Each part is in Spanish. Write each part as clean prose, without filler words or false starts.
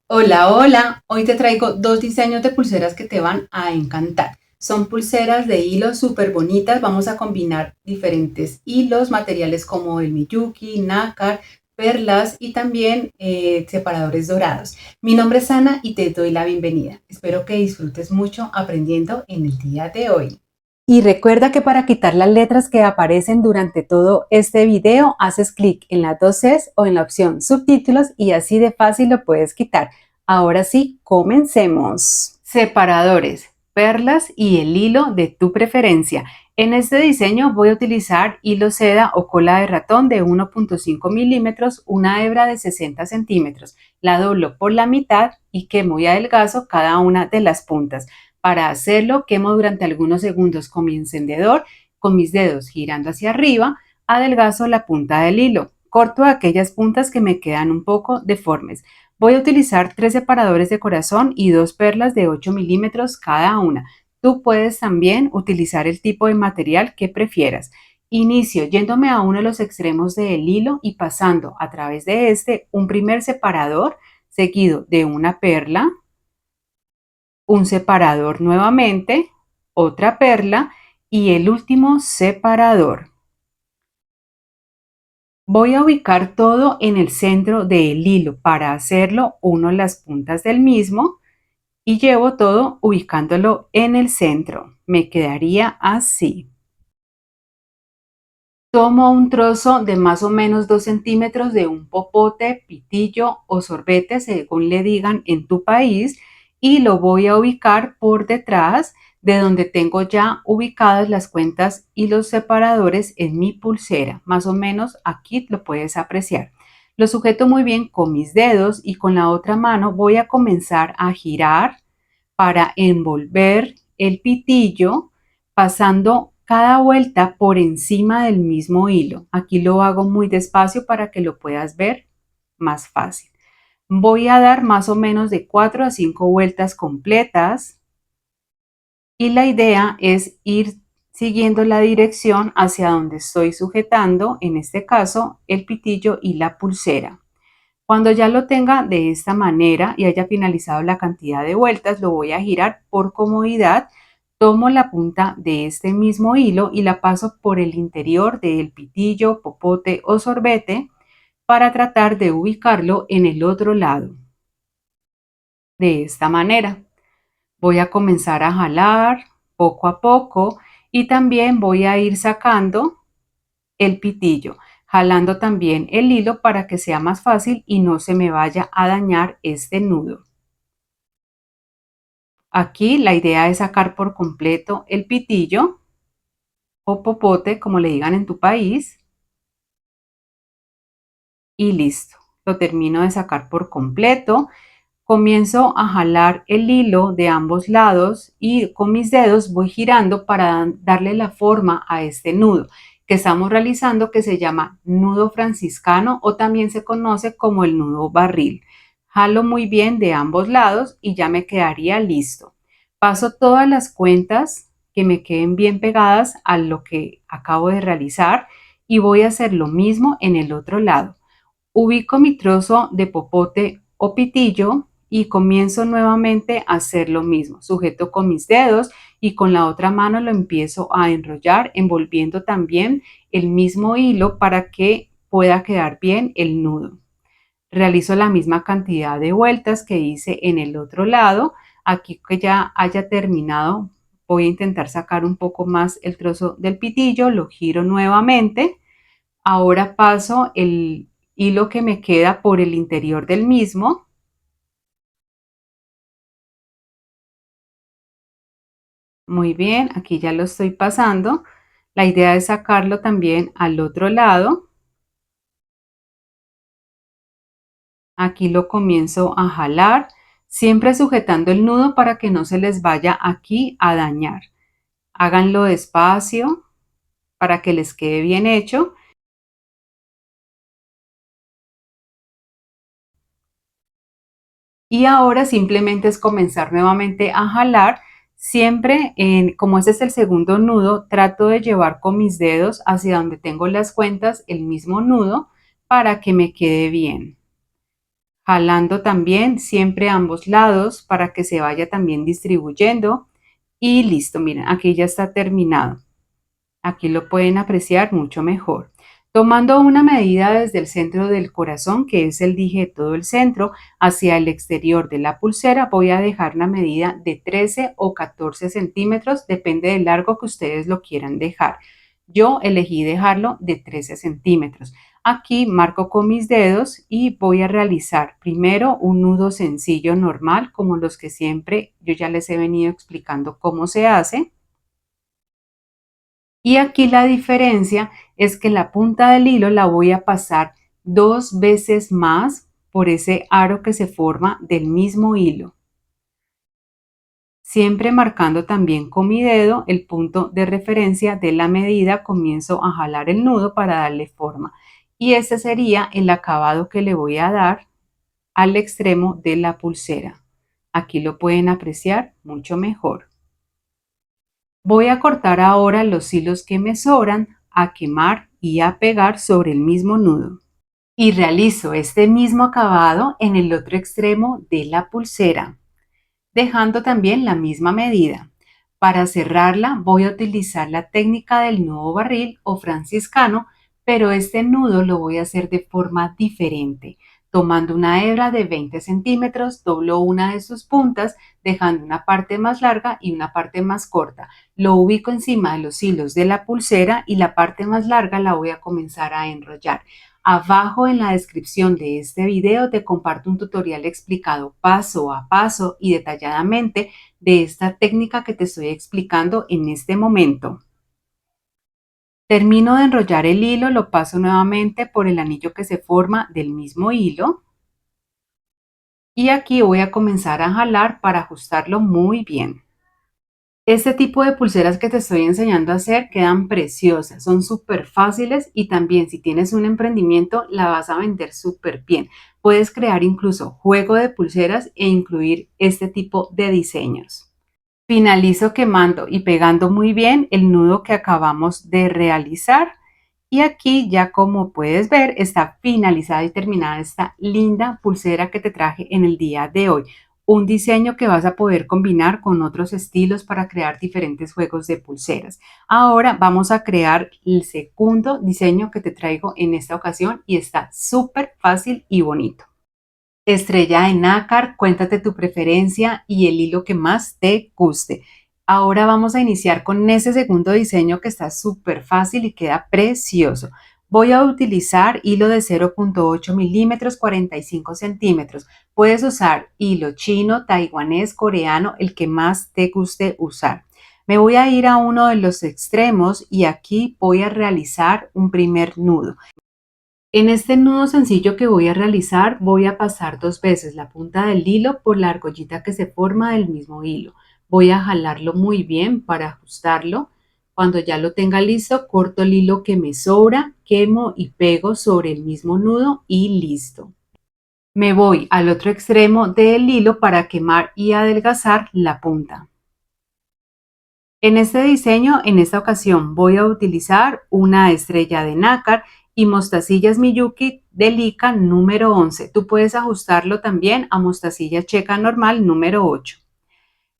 Hola, hola. Hoy te traigo dos diseños de pulseras que te van a encantar. Son pulseras de hilo súper bonitas. Vamos a combinar diferentes hilos, materiales como el miyuki, nácar, perlas y también separadores dorados. Mi nombre es Ana y te doy la bienvenida. Espero que disfrutes mucho aprendiendo en el día de hoy. Y recuerda que para quitar las letras que aparecen durante todo este video, haces clic en las dos Cs o en la opción subtítulos y así de fácil lo puedes quitar. Ahora sí, comencemos. Separadores, perlas y el hilo de tu preferencia. En este diseño voy a utilizar hilo seda o cola de ratón de 1.5 milímetros, una hebra de 60 centímetros. La doblo por la mitad y quemo muy adelgazo cada una de las puntas. Para hacerlo, quemo durante algunos segundos con mi encendedor, con mis dedos girando hacia arriba, adelgazo la punta del hilo. Corto aquellas puntas que me quedan un poco deformes. Voy a utilizar 3 separadores de corazón y 2 perlas de 8 milímetros cada una. Tú puedes también utilizar el tipo de material que prefieras. Inicio yéndome a uno de los extremos del hilo y pasando a través de este un primer separador seguido de una perla, un separador nuevamente, otra perla y el último separador. Voy a ubicar todo en el centro del hilo. Para hacerlo, uno las puntas del mismo y llevo todo ubicándolo en el centro. Me quedaría así. Tomo un trozo de más o menos 2 centímetros de un popote, pitillo o sorbete, según le digan en tu país, y lo voy a ubicar por detrás de donde tengo ya ubicadas las cuentas y los separadores en mi pulsera. Más o menos aquí lo puedes apreciar. Lo sujeto muy bien con mis dedos y con la otra mano voy a comenzar a girar para envolver el pitillo pasando cada vuelta por encima del mismo hilo. Aquí lo hago muy despacio para que lo puedas ver más fácil. Voy a dar más o menos de 4 a 5 vueltas completas y la idea es ir siguiendo la dirección hacia donde estoy sujetando, en este caso, el pitillo y la pulsera. Cuando ya lo tenga de esta manera y haya finalizado la cantidad de vueltas, lo voy a girar por comodidad. Tomo la punta de este mismo hilo y la paso por el interior del pitillo, popote o sorbete para tratar de ubicarlo en el otro lado. De esta manera. Voy a comenzar a jalar poco a poco y también voy a ir sacando el pitillo, jalando también el hilo para que sea más fácil y no se me vaya a dañar este nudo. Aquí la idea es sacar por completo el pitillo o popote, como le digan en tu país, y listo. Lo termino de sacar por completo. Comienzo a jalar el hilo de ambos lados y con mis dedos voy girando para darle la forma a este nudo que estamos realizando, que se llama nudo franciscano o también se conoce como el nudo barril. Jalo muy bien de ambos lados y ya me quedaría listo. Paso todas las cuentas que me queden bien pegadas a lo que acabo de realizar y voy a hacer lo mismo en el otro lado. Ubico mi trozo de popote o pitillo y comienzo nuevamente a hacer lo mismo. Sujeto con mis dedos y con la otra mano lo empiezo a enrollar, envolviendo también el mismo hilo para que pueda quedar bien el nudo. Realizo la misma cantidad de vueltas que hice en el otro lado. Aquí que ya haya terminado, voy a intentar sacar un poco más el trozo del pitillo, lo giro nuevamente. Ahora paso el hilo que me queda por el interior del mismo. Muy bien, aquí ya lo estoy pasando. La idea es sacarlo también al otro lado. Aquí lo comienzo a jalar, siempre sujetando el nudo para que no se les vaya aquí a dañar. Háganlo despacio para que les quede bien hecho. Y ahora simplemente es comenzar nuevamente a jalar. Siempre, como este es el segundo nudo, trato de llevar con mis dedos hacia donde tengo las cuentas el mismo nudo para que me quede bien. jalando también siempre a ambos lados para que se vaya también distribuyendo y listo, miren, aquí ya está terminado. Aquí lo pueden apreciar mucho mejor. Tomando una medida desde el centro del corazón, que es el dije de todo el centro, hacia el exterior de la pulsera, voy a dejar una medida de 13 o 14 centímetros, depende del largo que ustedes lo quieran dejar. Yo elegí dejarlo de 13 centímetros. Aquí marco con mis dedos y voy a realizar primero un nudo sencillo normal, como los que siempre yo ya les he venido explicando cómo se hace. Y aquí la diferencia es que la punta del hilo la voy a pasar 2 veces más por ese aro que se forma del mismo hilo. Siempre marcando también con mi dedo el punto de referencia de la medida, comienzo a jalar el nudo para darle forma. Y este sería el acabado que le voy a dar al extremo de la pulsera. Aquí lo pueden apreciar mucho mejor. Voy a cortar ahora los hilos que me sobran, a quemar y a pegar sobre el mismo nudo. Y realizo este mismo acabado en el otro extremo de la pulsera, dejando también la misma medida. Para cerrarla voy a utilizar la técnica del nudo barril o franciscano, pero este nudo lo voy a hacer de forma diferente. Tomando una hebra de 20 centímetros, doblo una de sus puntas, dejando una parte más larga y una parte más corta. Lo ubico encima de los hilos de la pulsera y la parte más larga la voy a comenzar a enrollar. Abajo en la descripción de este video te comparto un tutorial explicado paso a paso y detalladamente de esta técnica que te estoy explicando en este momento. Termino de enrollar el hilo, lo paso nuevamente por el anillo que se forma del mismo hilo y aquí voy a comenzar a jalar para ajustarlo muy bien. Este tipo de pulseras que te estoy enseñando a hacer quedan preciosas, son súper fáciles y también si tienes un emprendimiento la vas a vender súper bien. Puedes crear incluso juego de pulseras e incluir este tipo de diseños. Finalizo quemando y pegando muy bien el nudo que acabamos de realizar y aquí ya como puedes ver está finalizada y terminada esta linda pulsera que te traje en el día de hoy. Un diseño que vas a poder combinar con otros estilos para crear diferentes juegos de pulseras. Ahora vamos a crear el segundo diseño que te traigo en esta ocasión y está súper fácil y bonito. Estrella de nácar, cuéntate tu preferencia y el hilo que más te guste. Ahora vamos a iniciar con ese segundo diseño que está súper fácil y queda precioso. Voy a utilizar hilo de 0.8 milímetros, 45 centímetros. Puedes usar hilo chino, taiwanés, coreano, el que más te guste usar. Me voy a ir a uno de los extremos y aquí voy a realizar un primer nudo. En este nudo sencillo que voy a realizar, voy a pasar 2 veces la punta del hilo por la argollita que se forma del mismo hilo. Voy a jalarlo muy bien para ajustarlo. Cuando ya lo tenga listo, corto el hilo que me sobra, quemo y pego sobre el mismo nudo y listo. Me voy al otro extremo del hilo para quemar y adelgazar la punta. En este diseño, en esta ocasión, voy a utilizar una estrella de nácar y mostacillas Miyuki Delica número 11. Tú puedes ajustarlo también a mostacilla checa normal número 8.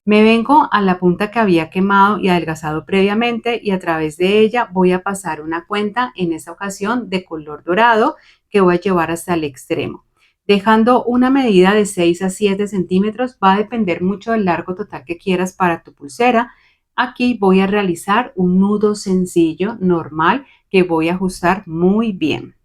Me vengo a la punta que había quemado y adelgazado previamente y a través de ella voy a pasar una cuenta, en esta ocasión de color dorado, que voy a llevar hasta el extremo. Dejando una medida de 6 a 7 centímetros, va a depender mucho del largo total que quieras para tu pulsera. Aquí voy a realizar un nudo sencillo, normal, que voy a ajustar muy bien.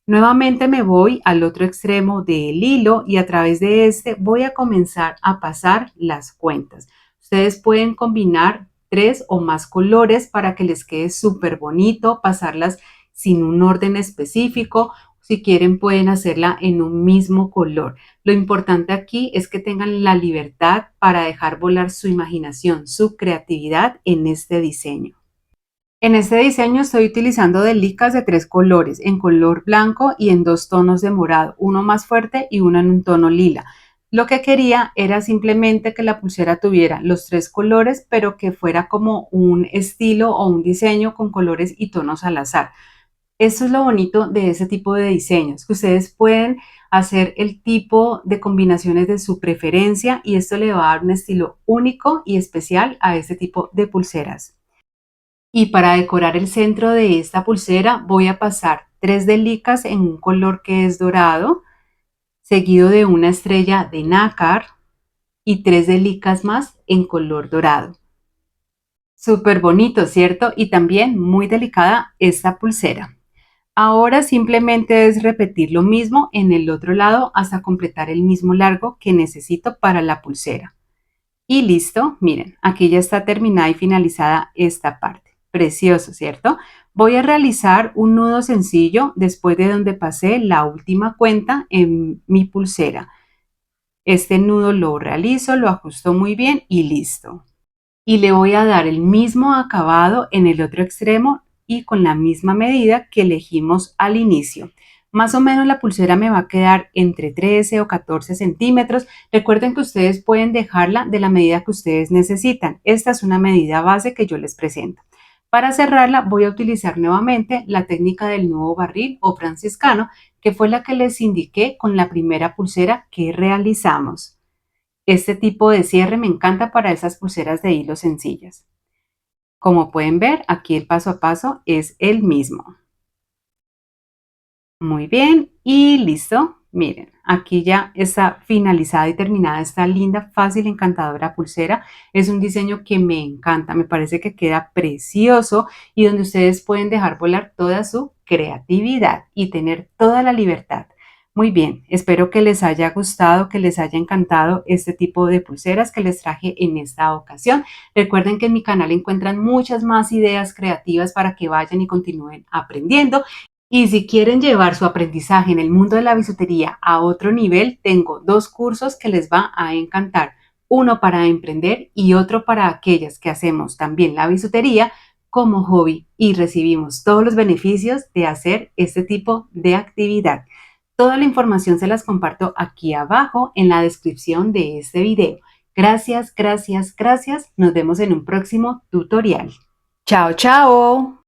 Nuevamente me voy al otro extremo del hilo y a través de este voy a comenzar a pasar las cuentas. Ustedes pueden combinar 3 o más colores para que les quede súper bonito, pasarlas sin un orden específico. Si quieren pueden hacerla en un mismo color. Lo importante aquí es que tengan la libertad para dejar volar su imaginación, su creatividad en este diseño. En este diseño estoy utilizando delicas de 3 colores, en color blanco y en 2 tonos de morado, uno más fuerte y uno en un tono lila. Lo que quería era simplemente que la pulsera tuviera los 3 colores, pero que fuera como un estilo o un diseño con colores y tonos al azar. Eso es lo bonito de ese tipo de diseños, que ustedes pueden hacer el tipo de combinaciones de su preferencia y esto le va a dar un estilo único y especial a este tipo de pulseras. Y para decorar el centro de esta pulsera voy a pasar 3 de licas en un color que es dorado, seguido de una estrella de nácar y 3 de licas más en color dorado. Súper bonito, ¿cierto? Y también muy delicada esta pulsera. Ahora simplemente es repetir lo mismo en el otro lado hasta completar el mismo largo que necesito para la pulsera. Y listo, miren, aquí ya está terminada y finalizada esta parte. Precioso, ¿cierto? Voy a realizar un nudo sencillo después de donde pasé la última cuenta en mi pulsera. Este nudo lo realizo, lo ajusto muy bien y listo. Y le voy a dar el mismo acabado en el otro extremo y con la misma medida que elegimos al inicio. Más o menos la pulsera me va a quedar entre 13 o 14 centímetros. Recuerden que ustedes pueden dejarla de la medida que ustedes necesitan. Esta es una medida base que yo les presento. Para cerrarla voy a utilizar nuevamente la técnica del nudo barril o franciscano, que fue la que les indiqué con la primera pulsera que realizamos. Este tipo de cierre me encanta para esas pulseras de hilo sencillas. Como pueden ver, aquí el paso a paso es el mismo. Muy bien, y listo. Miren, aquí ya está finalizada y terminada esta linda, fácil, encantadora pulsera. Es un diseño que me encanta, me parece que queda precioso y donde ustedes pueden dejar volar toda su creatividad y tener toda la libertad. Muy bien, espero que les haya gustado, que les haya encantado este tipo de pulseras que les traje en esta ocasión. Recuerden que en mi canal encuentran muchas más ideas creativas para que vayan y continúen aprendiendo. Y si quieren llevar su aprendizaje en el mundo de la bisutería a otro nivel, tengo 2 cursos que les va a encantar. Uno para emprender y otro para aquellas que hacemos también la bisutería como hobby y recibimos todos los beneficios de hacer este tipo de actividad. Toda la información se las comparto aquí abajo en la descripción de este video. Gracias, gracias, gracias. Nos vemos en un próximo tutorial. Chao, chao.